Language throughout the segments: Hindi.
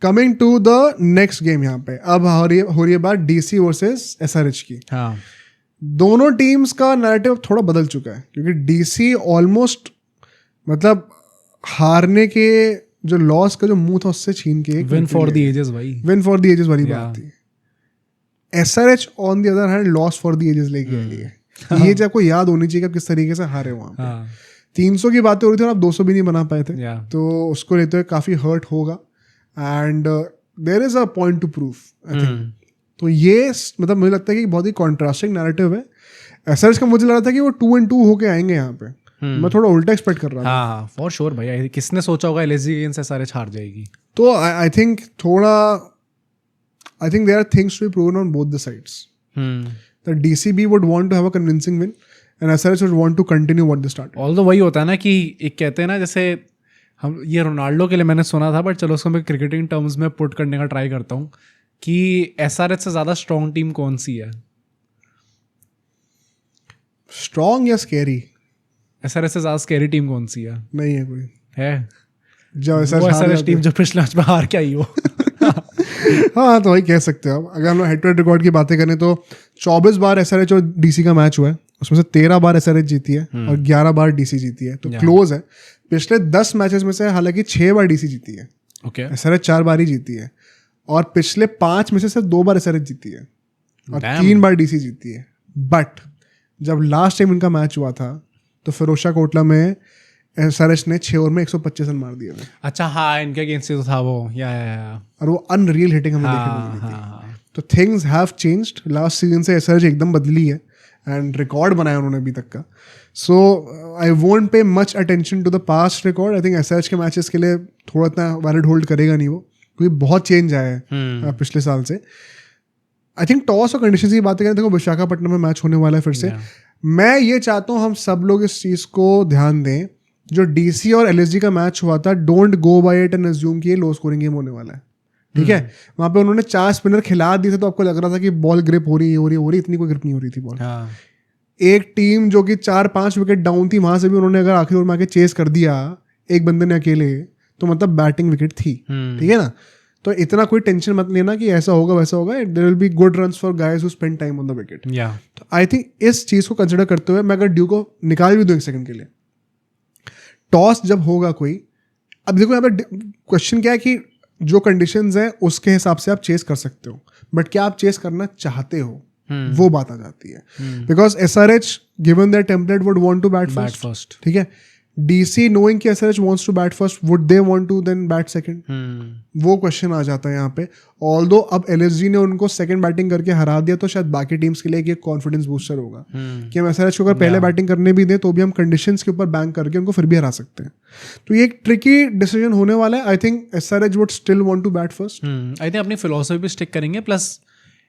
Coming to the next game यहाँ पे अब हो रही है बात DC वर्सेस SRH की. हाँ दोनों टीम्स का नैरेटिव थोड़ा बदल चुका है क्योंकि DC ऑलमोस्ट मतलब हारने के जो लॉस का जो मुंह था उससे छीन के विन फॉर द एजेस भाई, विन फॉर द एजेस वाली बात थी. SRH on the other hand loss for the ages लेके आई है. ये जब आपको याद होनी चाहिए कि आप किस तरीके से हारे वहाँ पे. 300 की बातें हो रही थी और आप 200 भी नहीं बना पाए थे. तो उसको लेते हुए काफी हर्ट होगा and there is a point to proof I think. तो ये मतलब मुझे लगता है कि बहुत ही कॉन्ट्रास्टिंग नैरेटिव है. SRH का मुझे लग रहा था कि वो 2-2 होके आएंगे यहाँ पे. मैं थोड़ा उल्टा एक्सपेक्ट कर रहा था. हाँ फॉर श्योर भाई. किसने सोचा होगा LSG अगेंस्ट SRH हार जाएगी. तो I think there are things to be proven on both the sides. The DCB would want to have a convincing win and SRH would want to continue what they started. Although वही होता है ना कि एक कहते हैं ना जैसे हम ये रोनाल्डो के लिए मैंने सुना था बट चलो उसको मैं क्रिकेटिंग टर्म्स में पुट करने का ट्राई करता हूँ कि SRH से ज़्यादा स्ट्रॉन्ग टीम कौन सी है? स्ट्रॉन्ग या स्कैरी? SRH से ज़्यादा स्कैरी टीम कौन सी है? नहीं है कोई. है जो SRH टीम जो पिछले मैच में हार के आई हो. हाँ तो वही कह सकते हो. अगर हम हेड टू हेड रिकॉर्ड की बातें करें तो 24 बार SRH और DC का मैच हुआ है. उसमें से 13 बार SRH जीती है और 11 बार DC जीती है. तो क्लोज है. पिछले 10 मैचेस में से हालांकि 6 बार DC जीती है. SRH 4 बार ही जीती है और पिछले 5 में से सिर्फ 2 बार SRH जीती है और 3 बार DC जीती है. बट जब लास्ट टाइम इनका मैच हुआ था तो फिरोजशाह कोटला में SRH ने 6 ओवर में 125 रन मार दिए. अच्छा हाँ इनके अगेंस्ट तो था वो या और वो अनरियल हिटिंग हमें देखने को मिली थी. तो things have changed. Last season से SRH एकदम बदली है एंड रिकॉर्ड बनाया उन्होंने अभी तक का. So I won't pay much attention to the past record. I think SRH के मैचेस के लिए थोड़ा इतना वैलिड होल्ड करेगा नहीं वो क्योंकि बहुत चेंज आया है पिछले साल से. आई थिंक टॉस और कंडीशन की बातें करें देखो विशाखापट्टनम में मैच होने वाला है फिर से. मैं ये चाहता हूँ हम सब लोग इस चीज़ को ध्यान दें. जो DC और LSG का मैच हुआ था don't go by it and assume कि ये लो स्कोरिंग गेम होने वाला है. ठीक है. वहाँ पे उन्होंने 4 स्पिनर खिला दिए थे तो आपको लग रहा था कि बॉल ग्रिप हो रही है. इतनी कोई ग्रिप नहीं हो रही थी बॉल. एक टीम जो कि 4-5 विकेट डाउन थी वहां से भी उन्होंने अगर आखिरी ओवर में आके चेस कर दिया एक बंदे ने अकेले तो मतलब बैटिंग विकेट थी. ठीक है ना. तो इतना कोई टेंशन मत लेना कि ऐसा होगा वैसा होगा. There will be good runs for guys who spend time on the wicket. तो आई थिंक इस चीज़ को कंसिडर करते हुए मैं अगर ड्यू को निकाल भी दूँ 1 सेकंड के लिए टॉस जब होगा कोई. अब देखो यहाँ पे क्वेश्चन क्या है कि जो कंडीशंस हैं उसके हिसाब से आप चेस कर सकते हो बट क्या आप चेस करना चाहते हो वो बात आ जाती है. Because SRH given their template would want to bat first. ठीक है. DC knowing कि SRH wants to bat first would they want to then bat second? वो क्वेश्चन आ जाता है यहाँ पे. ऑल्दो अब LSG ने उनको सेकंड बैटिंग करके हरा दिया तो शायद बाकी टीम्स के लिए एक कॉन्फिडेंस बूस्टर होगा कि हम SRH को अगर पहले बैटिंग करने भी दें तो भी हम कंडीशंस के ऊपर बैंक करके उनको फिर भी हरा सकते हैं. तो ये एक ट्रिकी डिसीजन होने वाला है. I think SRH would still want to bat first. I think अपनी फिलोसफी भी स्टिक करेंगे. Plus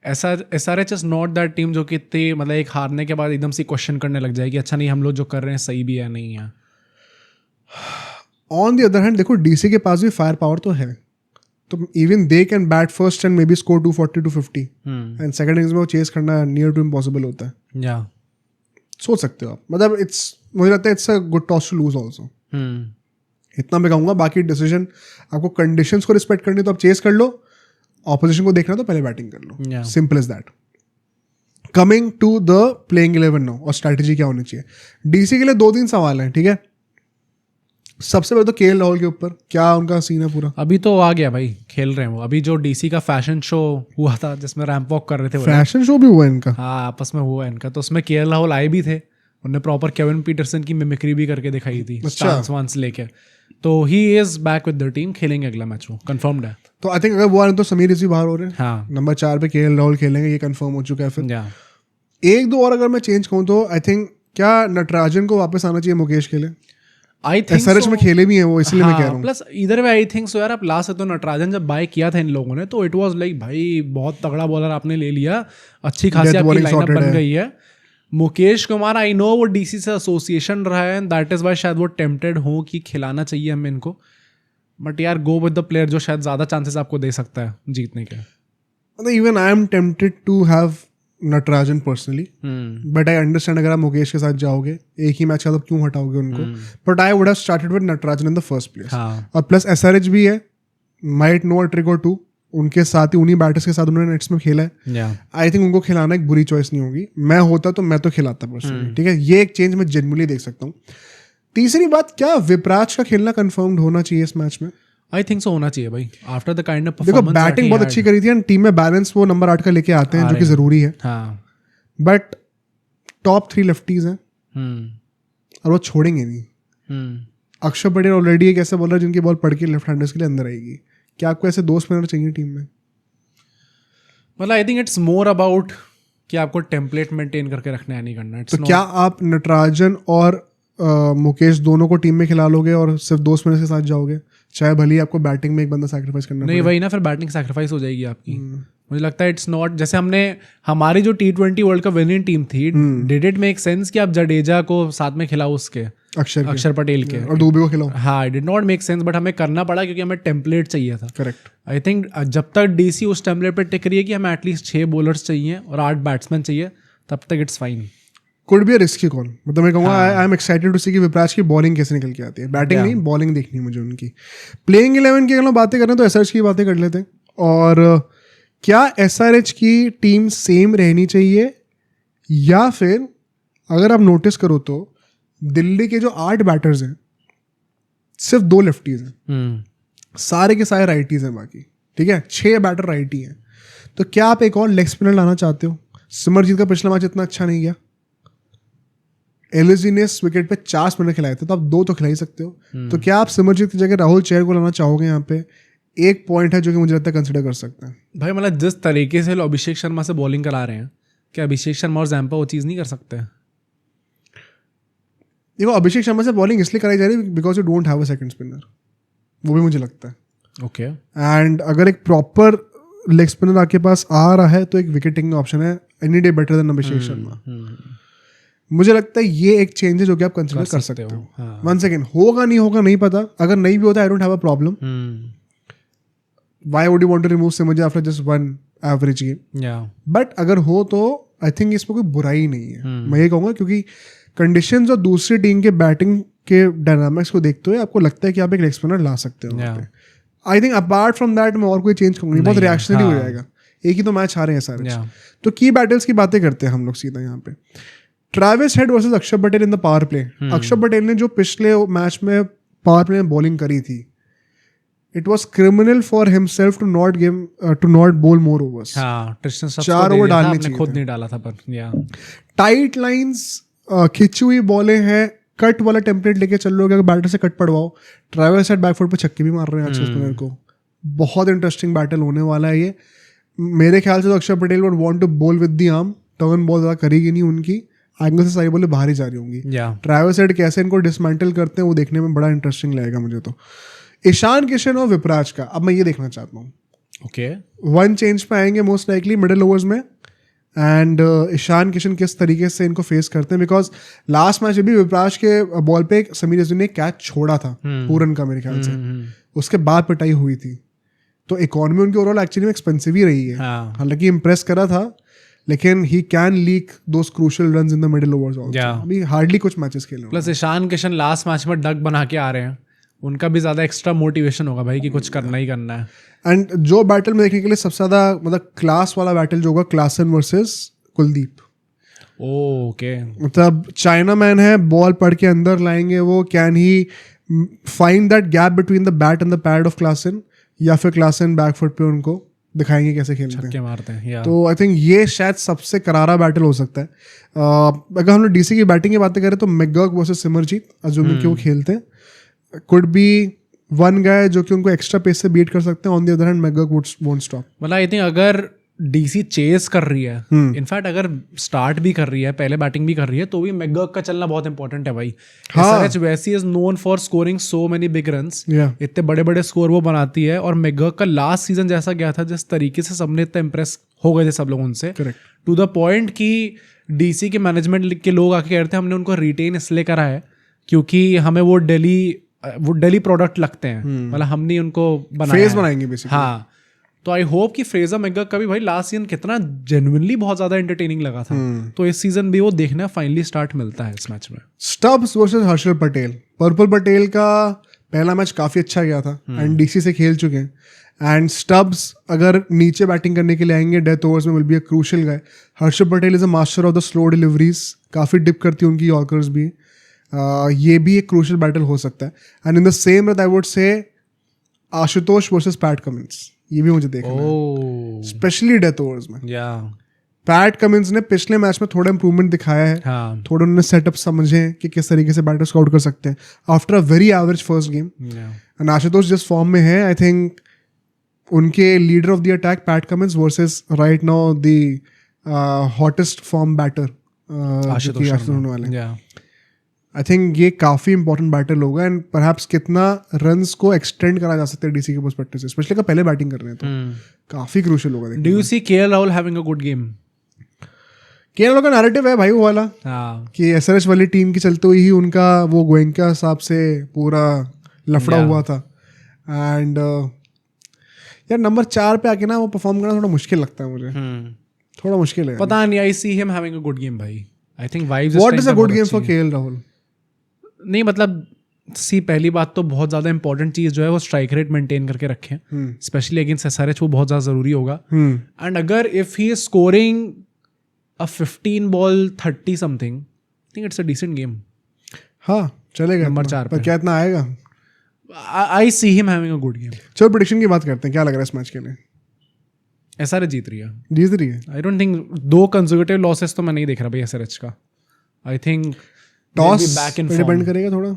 SRH is not that team जो कि इतनी मतलब एक हारने के बाद एकदम से क्वेश्चन करने लग जाएगी अच्छा नहीं हम लोग जो कर रहे हैं सही भी है नहीं है. ऑन द अदर हैंड देखो DC के पास भी फायर पावर तो है. तो even they can bat first and may be score 240-250 and second innings में वो चेस करना नियर टू इम्पॉसिबल होता है. सोच सकते हो आप. मतलब मुझे लगता है it's a good toss to lose also. इतना मैं कहूँगा. बाकी डिसीजन आपको कंडीशंस को रिस्पेक्ट करनी तो आप चेस कर लो. ऑपोजिशन को देखना तो पहले बैटिंग कर लो. Simple as that. Coming to the playing 11 now और स्ट्रैटेजी क्या होनी चाहिए. DC के लिए 2-3 सवाल हैं. ठीक है. सबसे पहले तो KL राहुल के ऊपर क्या उनका सीन है पूरा. अभी तो आ गया भाई खेल रहे हैं वो. अभी जो DC का फैशन शो हुआ था जिसमें रैंप वॉक कर रहे थे. फैशन शो भी हुआ इनका. हाँ आपस में हुआ इनका. तो उसमें KL राहुल आए भी थे. उन्होंने प्रॉपर केविन पीटरसन की मिमिक्री भी करके दिखाई थी. स्टांस वांस लेके. तो he is back with the team. खेलेंगे अगला मैच वो कंफर्म्ड है. तो आई थिंक अगर वो आ रहे तो समीर रिजवी बाहर हो रहे हैं. हाँ नंबर 4 पे KL राहुल खेलेंगे ये कंफर्म हो चुका है. फिर 1-2 और अगर मैं चेंज कहूँ तो आई थिंक क्या नटराजन को वापस आना चाहिए मुकेश के लिए. आई थिंक SRH में खेले भी हैं वो इसलिए मैं कह रहा हूँ. प्लस इधर वे आई थिंक सो यार आप लास्ट तो नटराजन जब बाय किया था इन लोगों ने तो इट वाज लाइक भाई बहुत तगड़ा बॉलर आपने ले लिया. अच्छी खासी आपकी लाइनअप बन गई है. मुकेश कुमार आई नो वो DC से एसोसिएशन रहा है एंड दैट इज वाई शायद वो टेम्पटेड हो कि खिलाना चाहिए हमें इनको. बट यार गो विद द प्लेयर जो शायद ज़्यादा चांसेस आपको दे सकता है जीतने के. Even I am tempted to have Natarajan personally but I understand अगर आप मुकेश के साथ जाओगे एक ही मैच का तो क्यों हटाओगे उनको. But I would have started with Natarajan in the first place. और प्लस SRH भी है माइट नो अ ट्रिक और टू, उनके साथ ही उन्हीं बैटर्स के साथ उन्होंने नेट्स में खेला है। आई थिंक उनको खिलाना एक बुरी चॉइस नहीं होगी। मैं होता तो मैं तो खिलाता पर्सनली, ठीक है। ये एक चेंज मैं जेन्युइनली देख सकता हूँ। तीसरी बात, क्या विपराज का खेलना कंफर्म्ड होना चाहिए इस मैच में? आई थिंक सो होना चाहिए भाई, आफ्टर द काइंड ऑफ देखो बैटिंग बहुत अच्छी करी थी एंड टीम में बैलेंस वो नंबर 8 का लेके आते हैं जो कि जरूरी है। बट टॉप 3 लेफ्टीज हैं और वो छोड़ेंगे नहीं। अक्षर पटेल ऑलरेडी एक ऐसा बॉलर जिनकी बॉल पड़ के लेफ्ट हैंडर्स के लिए अंदर आएगी। क्या आपको ऐसे 2 स्पिनर चाहिए टीम में? मतलब आई थिंक इट्स मोर अबाउट कि आपको टेम्पलेट मेंटेन करके रखना है, नहीं करना। तो क्या आप नटराजन और मुकेश दोनों को टीम में खिला लोगे और सिर्फ 2 स्पिनर्स के साथ जाओगे, चाहे भले ही आपको बैटिंग में एक बंदा सैक्रिफाइस करना नहीं वही ना, फिर बैटिंग सैक्रिफाइस हो जाएगी आपकी। मुझे लगता है इट्स नॉट, जैसे हमारी जो T20 world cup winning team थी, डिड इट मेक सेंस कि आप जडेजा को साथ में खिलाओ उसके अक्षर पटेल के और दुबे को खिलाओ? हाँ, it did not make sense, but हमें करना पड़ा क्योंकि हमें टेम्पलेट चाहिए था। करेक्ट। आई थिंक जब तक डीसी उस टेम्पलेट पे टिक रही है कि हमें एटलीस्ट 6 बॉलर्स चाहिए और 8 बैट्समैन चाहिए, तब तक it's fine. Could be a risky call. मतलब मैं कहूँगा आई एम एक्साइटेड टू सी कि विपराज की बॉलिंग कैसे निकल के आती है। बैटिंग नहीं, बॉलिंग देखनी है मुझे उनकी। प्लेइंग 11 की अगर हम बातें करें तो SRH की बातें कर लेते हैं। और क्या SRH की टीम सेम रहनी चाहिए, या फिर अगर आप नोटिस करो तो दिल्ली के जो 8 बैटर्स हैं सिर्फ 2 लेफ्टीज हैं, सारे के सारे राइटीज हैं बाकी, ठीक है। 6 बैटर राइटी हैं। तो क्या आप एक और लेग स्पिनर लाना चाहते हो? सिमरजीत का पिछला मैच इतना अच्छा नहीं गया, एलएसजी ने विकेट पे 4 स्पिनर खिलाए थे, तो आप 2 तो खिला ही सकते हो। तो क्या आप सिमरजीत की जगह राहुल चेहर को लाना चाहोगे? यहाँ पे एक पॉइंट है जो कि मुझे लगता है कंसिडर कर सकते हैं भाई। मतलब जिस तरीके से लोग अभिषेक शर्मा से बॉलिंग करा रहे हैं, क्या अभिषेक शर्मा और जैम्पा वो चीज़ नहीं कर सकते? देखो अभिषेक शर्मा से बॉलिंग इसलिए कराई जा रही है because you don't have a second spinner, वो भी मुझे लगता है। ओके। एंड अगर एक प्रॉपर लेग स्पिनर आपके पास आ रहा है तो एक विकेट टेकिंग ऑप्शन है any day better than Abhishek Sharma. मुझे लगता है ये एक चेंज है जो कि आप कंसिडर कर सकते हो। 1 सेकेंड, होगा नहीं होगा नहीं पता। अगर नहीं भी होता I don't have a problem. Why would you want to remove Simarjeet after just 1 average game? But अगर हो तो आई थिंक इसमें कोई बुराई नहीं है। मैं ये कहूँगा क्योंकि कंडीशंस और दूसरी टीम के बैटिंग के डायनामिक्स को देखते हुए आपको लगता है कि आप एक लेग स्पिनर ला सकते हो। I think apart from that मैं और कोई चेंज करूँगी, बहुत रिएक्शनरी हो जाएगा। एक ही तो मैच हारे हैं सारे। तो की बैटल्स की बातें करते हैं हम लोग सीधा यहाँ पे। ट्रेविस हेड वर्सेस अक्षर Patel in the power play. अक्षर पटेल ने जो पिछले मैच में पावर प्ले में बॉलिंग करी थी, it was criminal for himself to not bowl more overs. 4 over डालने चाहिए, खुद नहीं डाला था। पर टाइट लाइंस, खिंची हुई बॉलें हैं, कट वाला टेम्पलेट लेके चल रहे हो, अगर बैटर से कट पड़वाओ। ट्रेविस हेड बैकफुट पे छक्के भी मार रहे हैं अच्छे स्पिनर को। बहुत इंटरेस्टिंग बैटल होने वाला है ये। मेरे ख्याल से तो Akshar Patel would want to bowl with the arm, turn ball ज़्यादा करेगी नहीं उनकी, एंगल से सारी बॉलें बाहर ही जा रही होंगी। ट्रेविस हेड कैसे इनको डिसमेंटल करते हैं वो देखने में बड़ा इंटरेस्टिंग लगेगा मुझे तो। ईशान किशन और विपराज का अब मैं ये देखना चाहता हूँ। ओके, 1 चेंज पे आएंगे मोस्ट लाइकली मिडिल ओवर्स में। एंड ईशान किशन किस तरीके से इनको फेस करते हैं, बिकॉज लास्ट मैच भी विपराज के बॉल पे समीर अजहर ने कैच छोड़ा था पूरन का मेरे ख्याल से, उसके बाद पिटाई हुई थी। तो इकोनॉमी उनकी ओवरऑल एक्चुअली में एक्सपेंसिव ही रही है। हालांकि इम्प्रेस करा था, लेकिन he can leak those crucial runs in the middle overs also. अभी हार्डली कुछ मैचेस खेले। Plus Ishan Kishan last match में डक बना के आ रहे हैं, उनका भी ज्यादा एक्स्ट्रा मोटिवेशन होगा भाई कि कुछ करना ही करना है। एंड जो बैटल में देखने के लिए सबसे ज्यादा मतलब क्लास वाला बैटल जो होगा, क्लासन वर्सेस कुलदीप। ओके, मतलब चाइना मैन है, बॉल पढ़ के अंदर लाएंगे वो। Can he find that gap between the bat and the pad of Klaasen, या फिर क्लासन बैकफुट पे उनको दिखाएंगे कैसे खेलते हैं। तो आई थिंक ये शायद सबसे करारा बैटल हो सकता है। अगर हम लोग डीसी की बैटिंग की बातें करें तो मैकगर्क वर्सेस सिमरजीत, अजूमिंग कि वो खेलते हैं, कुड बी वन गाय जो कि उनको एक्स्ट्रा पेस से बीट कर सकते हैं। On the other hand McGurk won't stop. मतलब आई थिंक अगर डीसी चेस कर रही है, इनफैक्ट अगर स्टार्ट भी कर रही है, पहले बैटिंग भी कर रही है, तो भी मैकगर्क का चलना बहुत इंपॉर्टेंट है भाई। एसआरएच वैसी is known for scoring so many big runs, इतने बड़े बड़े स्कोर वो बनाती है। और मैकगर्क का लास्ट सीजन जैसा गया था, जिस तरीके से सबने इतना इंप्रेस हो गए थे सब लोग उनसे, टू द पॉइंट कि डीसी के मैनेजमेंट के लोग आके कहते हैं हमने उनको रिटेन इसलिए करा है क्योंकि हमें वो डेली प्रोडक्ट लगते हैं, मतलब हमने उनको बनाएंगे बेसिकली। हाँ, तो आई होप कि फ्रेजर मैकगर्क का भी भाई लास्ट सीजन कितना जेन्युइनली बहुत ज्यादा एंटरटेनिंग लगा था, तो इस सीजन भी वो देखना फाइनली स्टार्ट मिलता है इस मैच में। Stubbs versus Harshal Patel. Purple Patel का पहला मैच काफी अच्छा गया था एंड डीसी से खेल चुके हैं। एंड स्टब्स अगर नीचे बैटिंग करने के लिए आएंगे डेथ ओवर्स में will be a crucial guy. Harshad Patel is a master of the slow deliveries, काफ़ी डिप करती है उनकी यॉर्कर्स भी. ये भी एक क्रूशियल बैटल हो सकता है. And in the same breath I would say Ashutosh versus PAT Cummins, ये भी मुझे देखना है, स्पेशली डेथ ओवर्स में. पैट कमिंस ने पिछले मैच में थोड़ा इंप्रूवमेंट दिखाया है. थोड़ा उन्होंने सेटअप समझे कि किस तरीके से बैटर्स को आउट कर सकते हैं after a very average first game. And Ashutosh जिस फॉर्म में है, आई थिंक उनके leader of the attack Pat Cummins versus right now the hottest form batter Ashutosh होने वाले. आई थिंक ये काफ़ी इंपॉर्टेंट बैटल होगा. एंड परहैप्स कितना रन्स को एक्सटेंड करा जा सकता है डीसी के पर्सपेक्टिव से, स्पेशली अगर पहले बैटिंग कर रहे हैं तो काफ़ी क्रूशियल होगा. Do you see KL Rahul having a good game? KL Rahul का नैरेटिव है भाई वो वाला कि एसआरएच वाली टीम की चलते हुए ही उनका वो गोयनका हिसाब से पूरा लफड़ा हुआ था. एंड यार नंबर 4 पे आके ना वो परफॉर्म करना थोड़ा मुश्किल लगता है मुझे. थोड़ा मुश्किल है. पता नहीं, I see him having a good game भाई. I think vibes. What is a good game for KL Rahul? नहीं मतलब पहली बात तो बहुत ज़्यादा इंपॉर्टेंट चीज़ जो है वो स्ट्राइक रेट मेंटेन करके रखें, स्पेशली अगेंस्ट एसआरएच, वो बहुत ज़्यादा ज़रूरी होगा. एंड अगर if he is scoring a 15 ball 30 something, I think it's a decent game. हाँ चलेगा. नंबर 4 पर क्या इतना आएगा? I see him having a good game. चलो प्रेडिक्शन की बात करते हैं. क्या लग रहा है इस मैच के लिए? एसआरएच जीत रही है. जीत रही है? I don't think 2 consecutive losses तो मैं नहीं देख रहा भाई एसआरएच का. आई थिंक टॉस पे डिपेंड करेगा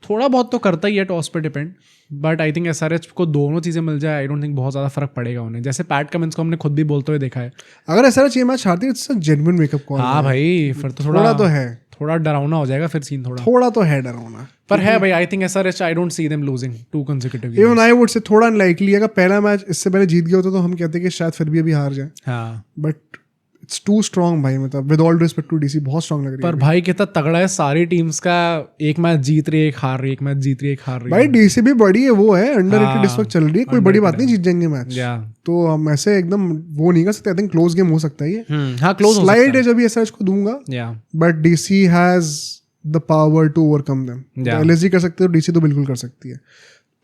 थोड़ा बहुत तो करता ही है टॉस पे depend. But I think SRH को दोनों चीज़ें मिल जाए, आई डोंट थिंक बहुत ज़्यादा फर्क पड़ेगा उन्हें. जैसे पैट कमिंस को हमने खुद भी बोलते हुए देखा है. अगर एसआरएच ये मैच हारती है it's a genuine wake up call. हाँ भाई फिर तो थोड़ा तो है, थोड़ा डरावना हो जाएगा फिर सीन. थोड़ा तो है डरावना, पर है भाई. I think SRH, I don't see them losing 2 consecutive. Even I would से थोड़ा अनलाइकली. अगर पहला मैच इससे पहले जीत गया होता तो हम कहते कि शायद फिर भी अभी हार जाए. हाँ बट इट्स टू स्ट्रॉन्ग भाई. मतलब with all respect to DC बहुत स्ट्रॉन्ग लग रही है. पर भाई कितना तगड़ा है. सारी टीम्स का एक मैच जीत रही है, एक हार रही है, एक मैच जीत रही है, एक हार रही है. भाई डीसी भी बड़ी है, वो है अंडररेटेड इस वक्त चल रही है. कोई बड़ी बात नहीं, जीत जाएंगे मैच. तो हम ऐसे एकदम वो नहीं कर सकते. आई थिंक क्लोज गेम हो सकता है ये. हाँ क्लोज स्लाइड एज अभी एसआरएच को दूंगा. But DC has the power to overcome them. LSG कर सकते हो, डीसी तो बिल्कुल कर सकती है.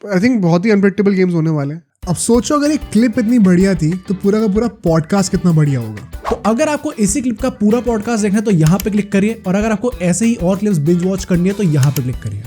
आई थिंक बहुत ही अनप्रेडिक्टेबल गेम्स होने वाले हैं. अब सोचो अगर एक क्लिप इतनी बढ़िया थी तो पूरा का पूरा पॉडकास्ट कितना बढ़िया होगा. तो अगर आपको इसी क्लिप का पूरा पॉडकास्ट देखना है तो यहाँ पे क्लिक करिए, और अगर आपको ऐसे ही और क्लिप्स बिंज वॉच करनी है तो यहाँ पे क्लिक करिए.